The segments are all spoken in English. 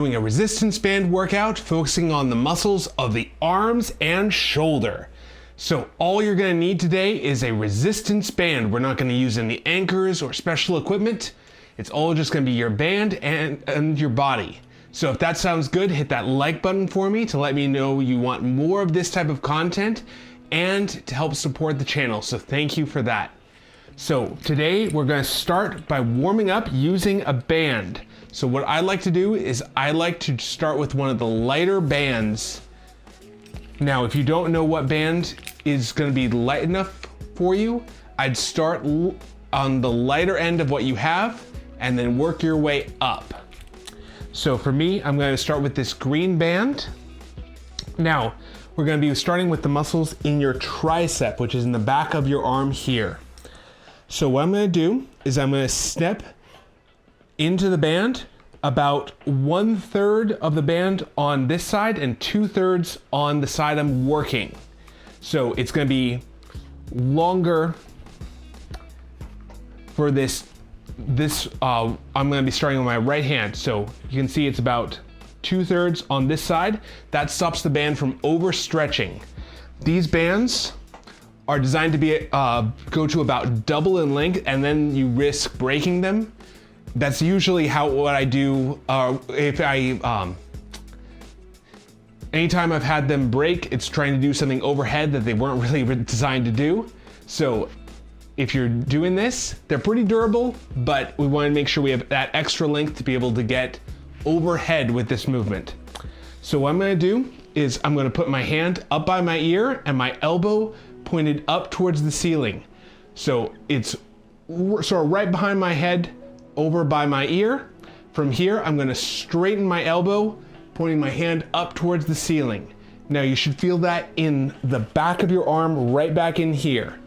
Doing a resistance band workout focusing on the muscles of the arms and shoulder. So all you're going to need today is a resistance band. We're not going to use any anchors or special equipment. It's all just going to be your band and your body. So if that sounds good, hit that like button for me to let me know you want more of this type of content and to help support the channel. So thank you for that. So today we're going to start by warming up using a band. So what I like to do is I like to start with one of the lighter bands. Now, if you don't know what band is going to be light enough for you, I'd start on the lighter end of what you have and then work your way up. So for me, I'm going to start with this green band. Now, we're going to be starting with the muscles in your tricep, which is in the back of your arm here. So what I'm going to do is I'm going to step into the band, about 1/3 of the band on this side and 2/3 on the side I'm working. So it's going to be longer for this. I'm going to be starting with my right hand. So you can see it's about 2/3 on this side. That stops the band from overstretching. These bands are designed to be go to about double in length, and then you risk breaking them. That's usually what I do. Anytime I've had them break, it's trying to do something overhead that they weren't really designed to do. So if you're doing this, they're pretty durable, but we want to make sure we have that extra length to be able to get overhead with this movement. So what I'm going to do is I'm going to put my hand up by my ear and my elbow pointed up towards the ceiling. So it's sort of right behind my head, over by my ear. From here, I'm going to straighten my elbow, pointing my hand up towards the ceiling. Now you should feel that in the back of your arm, right back in here.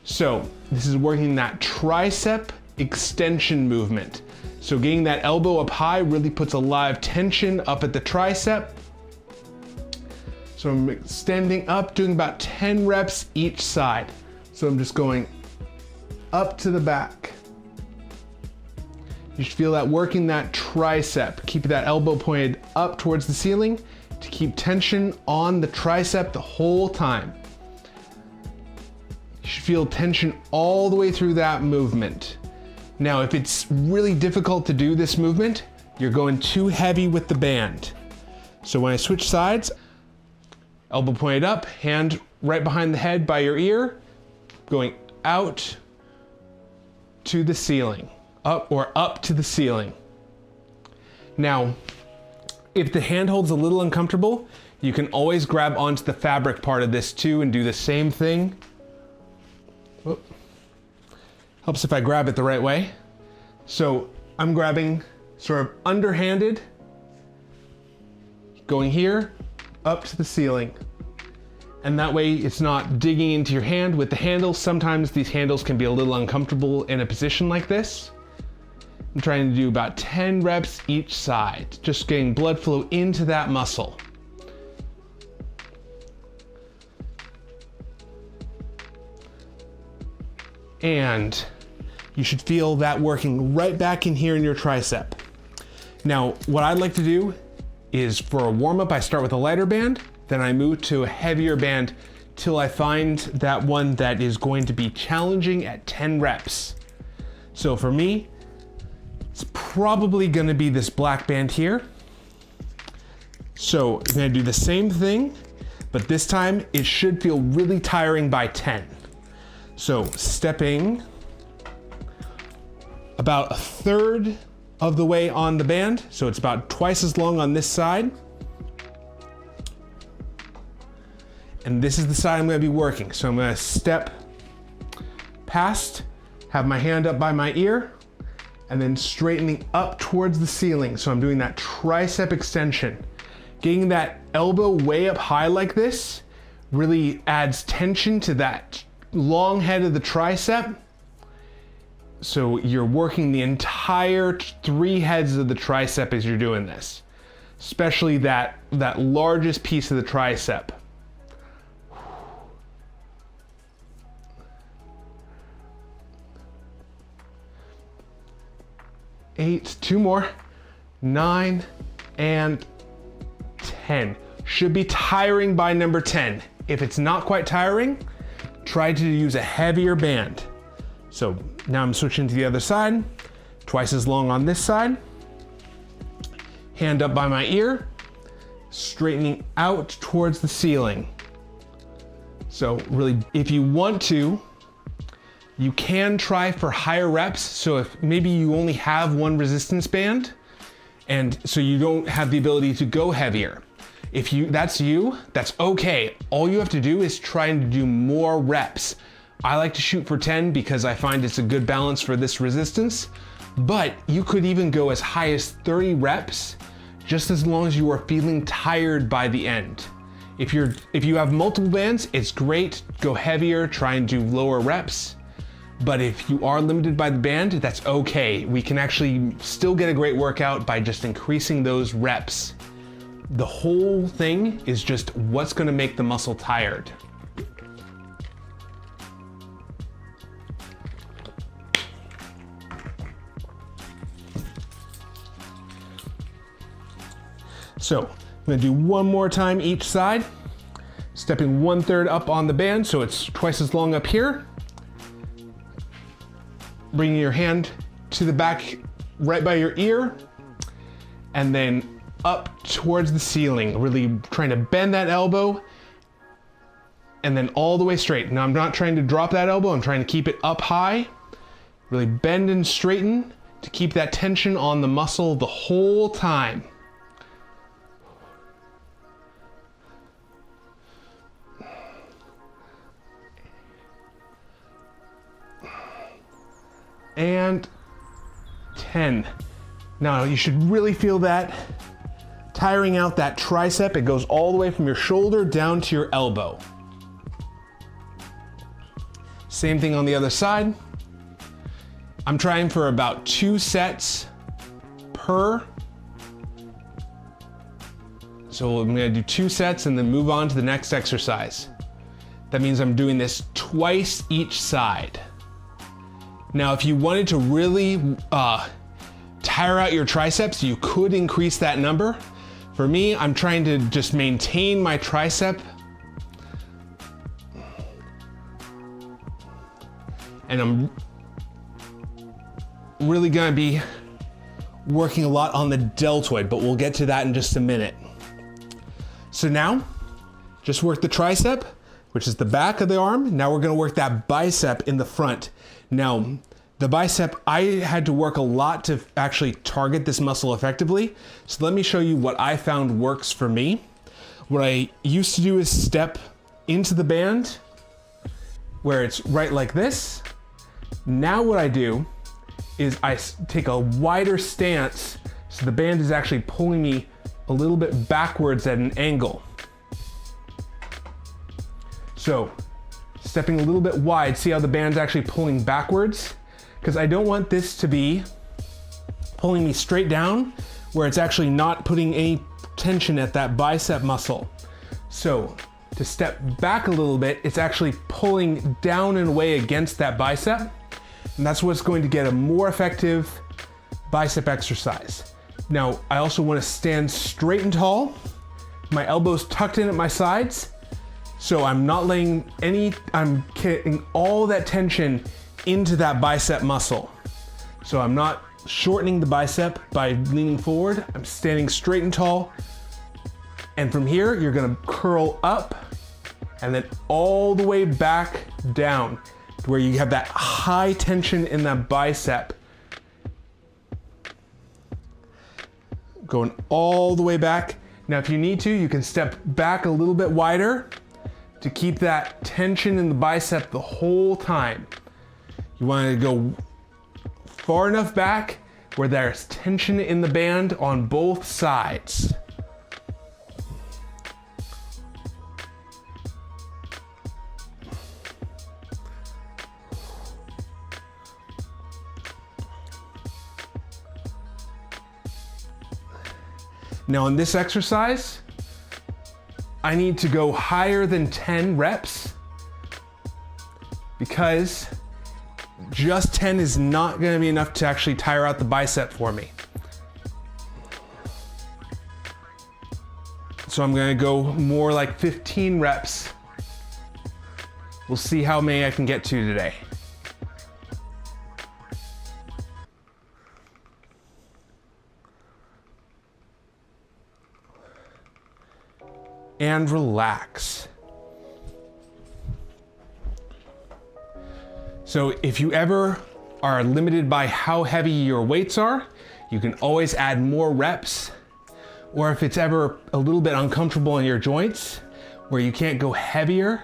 So this is working that tricep extension movement. So getting that elbow up high really puts a live tension up at the tricep. So I'm extending up, doing about 10 reps each side. So I'm just going up to the back. You should feel that working that tricep. Keep that elbow pointed up towards the ceiling to keep tension on the tricep the whole time. You should feel tension all the way through that movement. Now, if it's really difficult to do this movement, you're going too heavy with the band. So when I switch sides, elbow pointed up, hand right behind the head by your ear, going out to the ceiling. Up to the ceiling. Now, if the handhold's a little uncomfortable, you can always grab onto the fabric part of this too and do the same thing. Whoop. Helps if I grab it the right way. So I'm grabbing sort of underhanded, going here, up to the ceiling. And that way it's not digging into your hand with the handles. Sometimes these handles can be a little uncomfortable in a position like this. I'm trying to do about 10 reps each side, just getting blood flow into that muscle. And you should feel that working right back in here in your tricep. Now, what I'd like to do is for a warm-up, I start with a lighter band, then I move to a heavier band till I find that one that is going to be challenging at 10 reps. So for me, it's probably going to be this black band here. So I'm going to do the same thing, but this time it should feel really tiring by 10. So stepping about 1/3 of the way on the band, so it's about twice as long on this side. And this is the side I'm going to be working. So I'm going to step past, have my hand up by my ear, and then straightening up towards the ceiling. So I'm doing that tricep extension. Getting that elbow way up high like this really adds tension to that long head of the tricep. So you're working the entire 3 heads of the tricep as you're doing this, especially that largest piece of the tricep. 8, 2 more, 9, and 10. Should be tiring by number 10. If it's not quite tiring, try to use a heavier band. So now I'm switching to the other side, twice as long on this side. Hand up by my ear, straightening out towards the ceiling. So really, if you want to, you can try for higher reps. So if maybe you only have one resistance band, and so you don't have the ability to go heavier. If that's okay. All you have to do is try and do more reps. I like to shoot for 10 because I find it's a good balance for this resistance, but you could even go as high as 30 reps, just as long as you are feeling tired by the end. If you have multiple bands, it's great, go heavier, try and do lower reps. But if you are limited by the band, that's okay. We can actually still get a great workout by just increasing those reps. The whole thing is just what's gonna make the muscle tired. So I'm gonna do one more time each side, stepping 1/3 up on the band so it's twice as long up here. Bringing your hand to the back right by your ear, and then up towards the ceiling, really trying to bend that elbow, and then all the way straight. Now I'm not trying to drop that elbow, I'm trying to keep it up high, really bend and straighten to keep that tension on the muscle the whole time. And 10. Now you should really feel that tiring out that tricep. It goes all the way from your shoulder down to your elbow. Same thing on the other side. I'm trying for about 2 sets per. So I'm gonna do 2 sets and then move on to the next exercise. That means I'm doing this twice each side. Now, if you wanted to really tire out your triceps, you could increase that number. For me, I'm trying to just maintain my tricep. And I'm really gonna be working a lot on the deltoid, but we'll get to that in just a minute. So now, just work the tricep, which is the back of the arm. Now we're gonna work that bicep in the front. Now, the bicep, I had to work a lot to actually target this muscle effectively. So let me show you what I found works for me. What I used to do is step into the band where it's right like this. Now what I do is I take a wider stance so the band is actually pulling me a little bit backwards at an angle. So stepping a little bit wide, see how the band's actually pulling backwards? Because I don't want this to be pulling me straight down where it's actually not putting any tension at that bicep muscle. So to step back a little bit, it's actually pulling down and away against that bicep. And that's what's going to get a more effective bicep exercise. Now, I also want to stand straight and tall. My elbows tucked in at my sides. So I'm not letting I'm getting all that tension into that bicep muscle. So I'm not shortening the bicep by leaning forward. I'm standing straight and tall. And from here, you're gonna curl up and then all the way back down to where you have that high tension in that bicep. Going all the way back. Now, if you need to, you can step back a little bit wider to keep that tension in the bicep the whole time. You want to go far enough back where there's tension in the band on both sides. Now in this exercise, I need to go higher than 10 reps because just 10 is not gonna be enough to actually tire out the bicep for me. So I'm gonna go more like 15 reps. We'll see how many I can get to today. And relax. So if you ever are limited by how heavy your weights are, you can always add more reps. Or if it's ever a little bit uncomfortable in your joints, where you can't go heavier,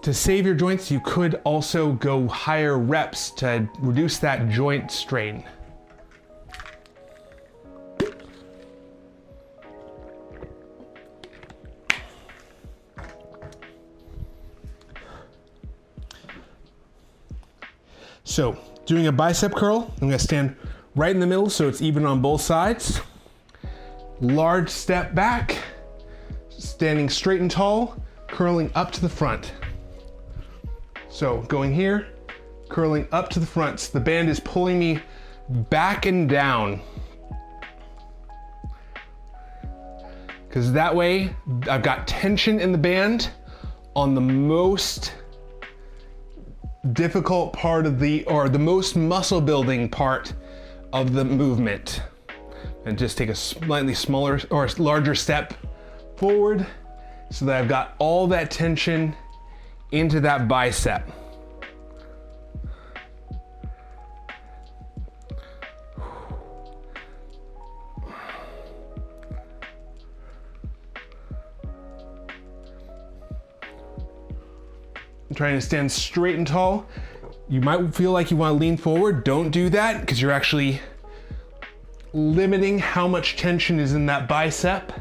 to save your joints, you could also go higher reps to reduce that joint strain. So, doing a bicep curl, I'm gonna stand right in the middle so it's even on both sides. Large step back, standing straight and tall, curling up to the front. So going here, curling up to the front. So the band is pulling me back and down. Because that way I've got tension in the band on the most difficult part of or the most muscle building part of the movement. And just take a slightly smaller or larger step forward so that I've got all that tension into that bicep. I'm trying to stand straight and tall. You might feel like you want to lean forward. Don't do that because you're actually limiting how much tension is in that bicep.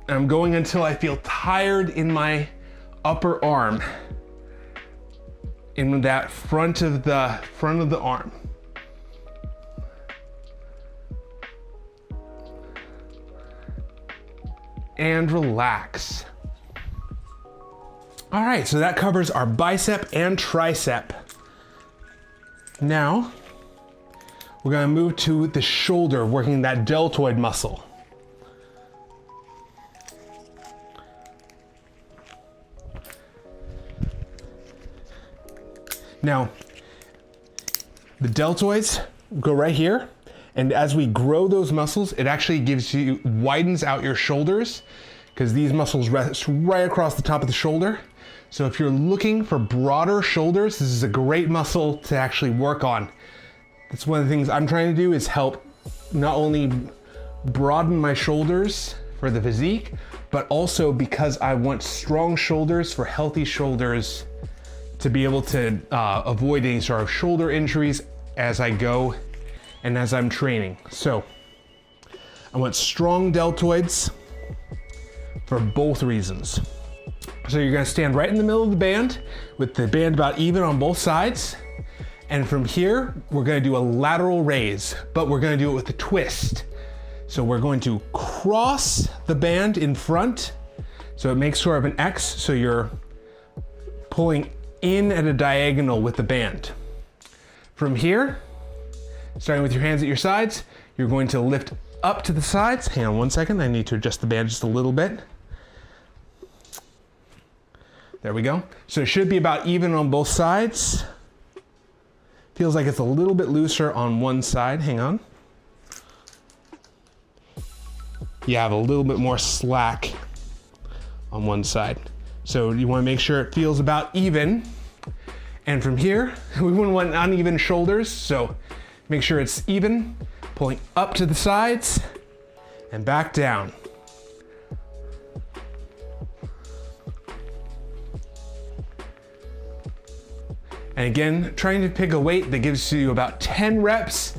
I'm going until I feel tired in my upper arm, in that front of the arm. And relax. All right, so that covers our bicep and tricep. Now, we're gonna move to the shoulder, working that deltoid muscle. Now, the deltoids go right here, and as we grow those muscles, it actually widens out your shoulders, because these muscles rest right across the top of the shoulder. So if you're looking for broader shoulders, this is a great muscle to actually work on. That's one of the things I'm trying to do, is help not only broaden my shoulders for the physique, but also because I want strong shoulders for healthy shoulders, to be able to avoid any sort of shoulder injuries as I go and as I'm training. So I want strong deltoids for both reasons. So you're gonna stand right in the middle of the band with the band about even on both sides. And from here, we're gonna do a lateral raise, but we're gonna do it with a twist. So we're going to cross the band in front, so it makes sort of an X, so you're pulling in at a diagonal with the band. From here, starting with your hands at your sides, you're going to lift up to the sides. Hang on one second, I need to adjust the band just a little bit. There we go. So it should be about even on both sides. Feels like it's a little bit looser on one side. Hang on. You have a little bit more slack on one side. So you want to make sure it feels about even. And from here, we wouldn't want uneven shoulders, so make sure it's even, pulling up to the sides and back down. And again, trying to pick a weight that gives you about 10 reps,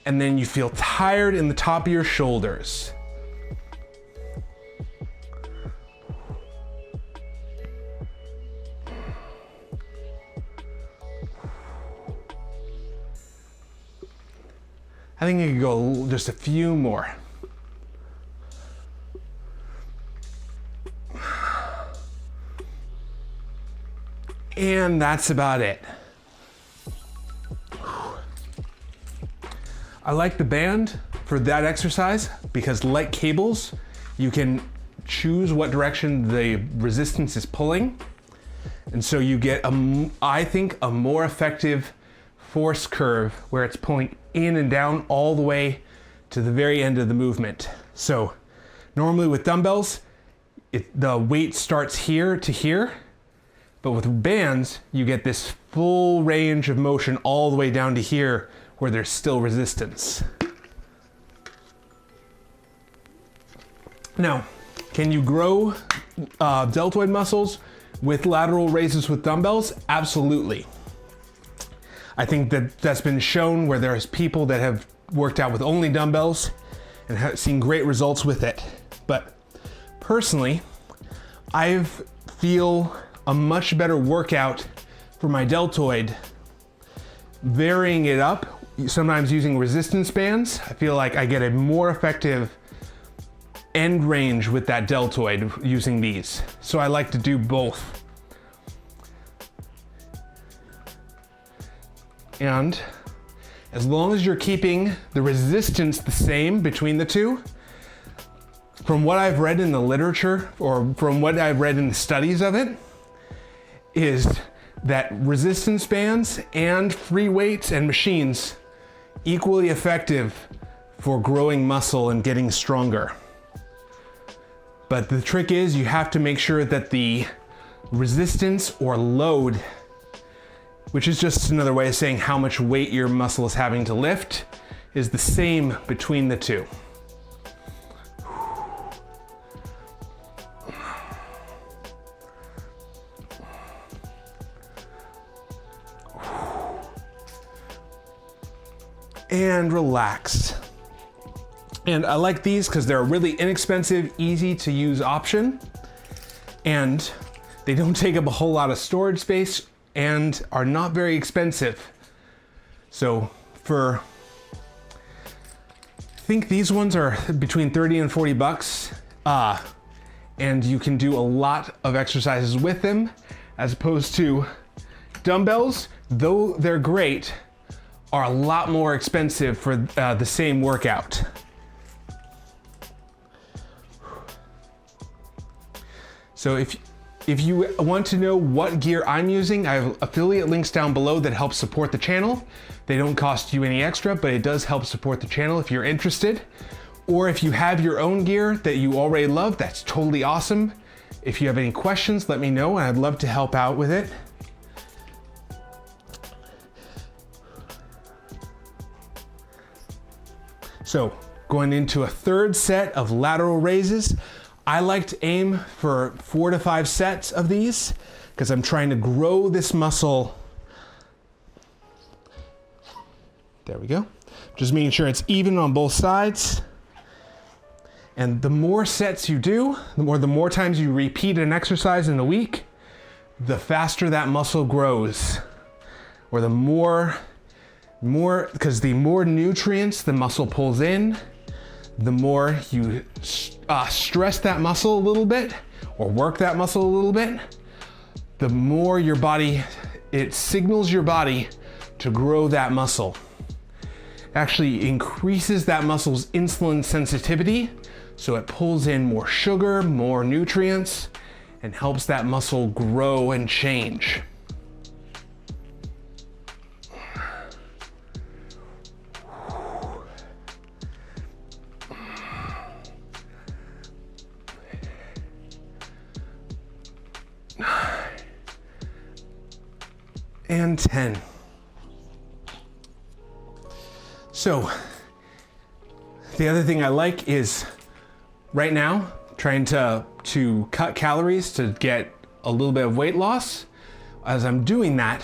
and then you feel tired in the top of your shoulders. I think you could go just a few more. And that's about it. I like the band for that exercise because, like cables, you can choose what direction the resistance is pulling. And so you get, I think, a more effective force curve where it's pulling in and down all the way to the very end of the movement. So normally with dumbbells, the weight starts here to here, but with bands, you get this full range of motion all the way down to here where there's still resistance. Now, can you grow deltoid muscles with lateral raises with dumbbells? Absolutely. I think that that's been shown where there's people that have worked out with only dumbbells and have seen great results with it. But personally, I feel a much better workout for my deltoid varying it up, sometimes using resistance bands. I feel like I get a more effective end range with that deltoid using these. So I like to do both. And as long as you're keeping the resistance the same between the two, from what I've read in the literature or from what I've read in the studies of it, is that resistance bands and free weights and machines equally effective for growing muscle and getting stronger. But the trick is you have to make sure that the resistance or load, which is just another way of saying how much weight your muscle is having to lift, is the same between the two. And relax. And I like these because they're a really inexpensive, easy to use option. And they don't take up a whole lot of storage space and are not very expensive. So I think these ones are between 30 and 40 bucks. And you can do a lot of exercises with them as opposed to dumbbells, though they're great, are a lot more expensive for the same workout. So if you want to know what gear I'm using, I have affiliate links down below that help support the channel. They don't cost you any extra, but it does help support the channel if you're interested. Or if you have your own gear that you already love, that's totally awesome. If you have any questions, let me know and I'd love to help out with it. So going into a third set of lateral raises, I like to aim for 4 to 5 sets of these because I'm trying to grow this muscle. There we go. Just making sure it's even on both sides. And the more sets you do, the more times you repeat an exercise in the week, the faster that muscle grows. Or because the more nutrients the muscle pulls in, the more you stress that muscle a little bit or work that muscle a little bit, the more it signals your body to grow that muscle. Actually increases that muscle's insulin sensitivity, so it pulls in more sugar, more nutrients, and helps that muscle grow and change. And 10. So the other thing I like is right now trying to cut calories to get a little bit of weight loss. As I'm doing that,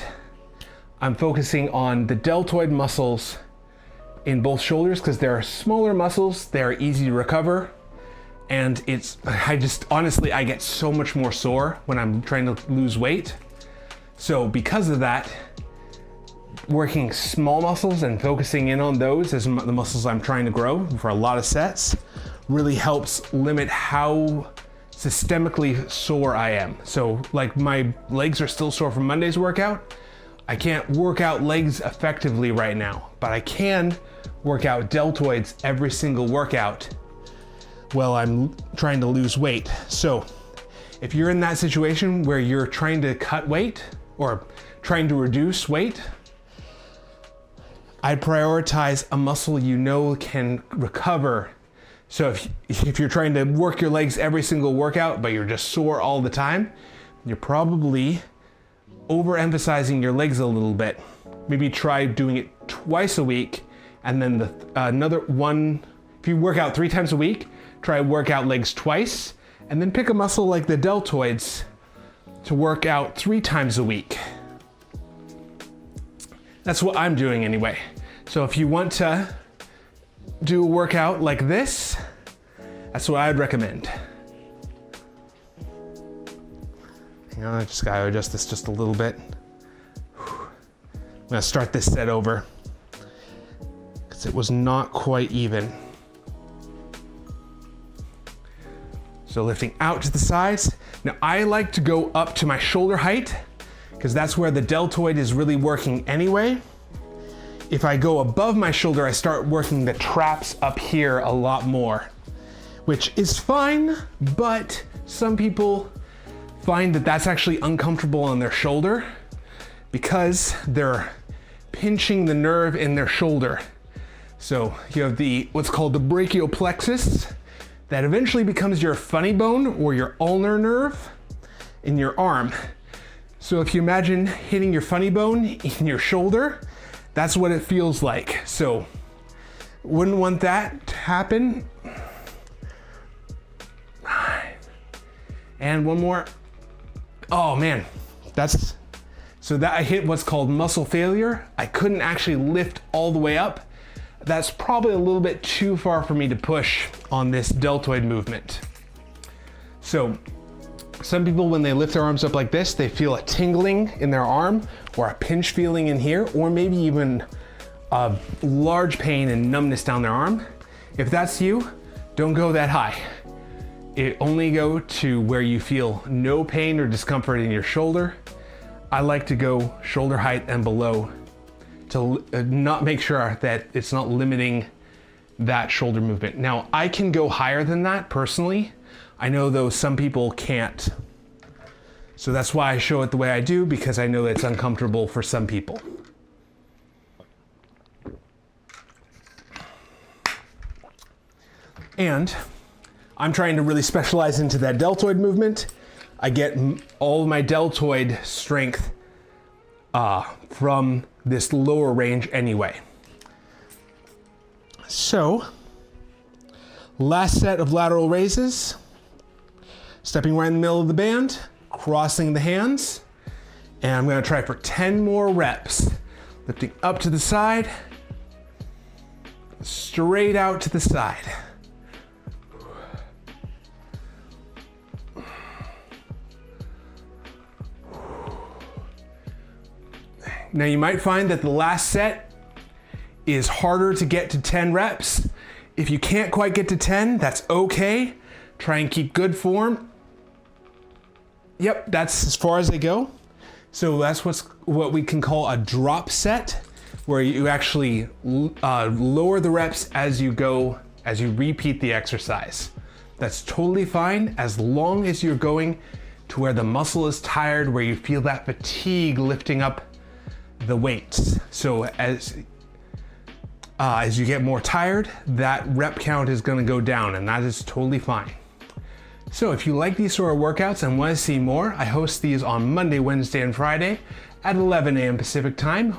I'm focusing on the deltoid muscles in both shoulders because they're smaller muscles, they're easy to recover, and I get so much more sore when I'm trying to lose weight. So because of that, working small muscles and focusing in on those as the muscles I'm trying to grow for a lot of sets really helps limit how systemically sore I am. So like my legs are still sore from Monday's workout. I can't work out legs effectively right now, but I can work out deltoids every single workout while I'm trying to lose weight. So if you're in that situation where you're trying to cut weight or trying to reduce weight, I'd prioritize a muscle you know can recover. So if you're trying to work your legs every single workout, but you're just sore all the time, you're probably overemphasizing your legs a little bit. Maybe try doing it twice a week, and then another one, if you work out 3 times a week, try work out legs twice, and then pick a muscle like the deltoids to work out 3 times a week. That's what I'm doing anyway. So if you want to do a workout like this, that's what I'd recommend. Hang on, I just gotta adjust this just a little bit. I'm gonna start this set over because it was not quite even. So lifting out to the sides. Now I like to go up to my shoulder height because that's where the deltoid is really working anyway. If I go above my shoulder, I start working the traps up here a lot more, which is fine, but some people find that that's actually uncomfortable on their shoulder because they're pinching the nerve in their shoulder. So you have what's called the brachial plexus that eventually becomes your funny bone or your ulnar nerve in your arm. So if you imagine hitting your funny bone in your shoulder, that's what it feels like. So wouldn't want that to happen. And one more. Oh man, so that I hit what's called muscle failure. I couldn't actually lift all the way up. That's probably a little bit too far for me to push on this deltoid movement. So some people, when they lift their arms up like this, they feel a tingling in their arm or a pinch feeling in here, or maybe even a large pain and numbness down their arm. If that's you, don't go that high. Only go to where you feel no pain or discomfort in your shoulder. I like to go shoulder height and below to not make sure that it's not limiting that shoulder movement. Now, I can go higher than that personally. I know though some people can't. So that's why I show it the way I do, because I know that it's uncomfortable for some people. And I'm trying to really specialize into that deltoid movement. I get all of my deltoid strength from this lower range anyway. So, last set of lateral raises. Stepping right in the middle of the band, crossing the hands, and I'm gonna try for 10 more reps. Lifting up to the side, straight out to the side. Now you might find that the last set is harder to get to 10 reps. If you can't quite get to 10, that's okay. Try and keep good form. Yep, that's as far as they go. So that's what we can call a drop set, where you actually lower the reps as you repeat the exercise. That's totally fine as long as you're going to where the muscle is tired, where you feel that fatigue lifting up the weights. So as you get more tired, that rep count is going to go down, and that is totally fine. So if you like these sort of workouts and want to see more, I host these on Monday, Wednesday, and Friday at 11 a.m. Pacific time,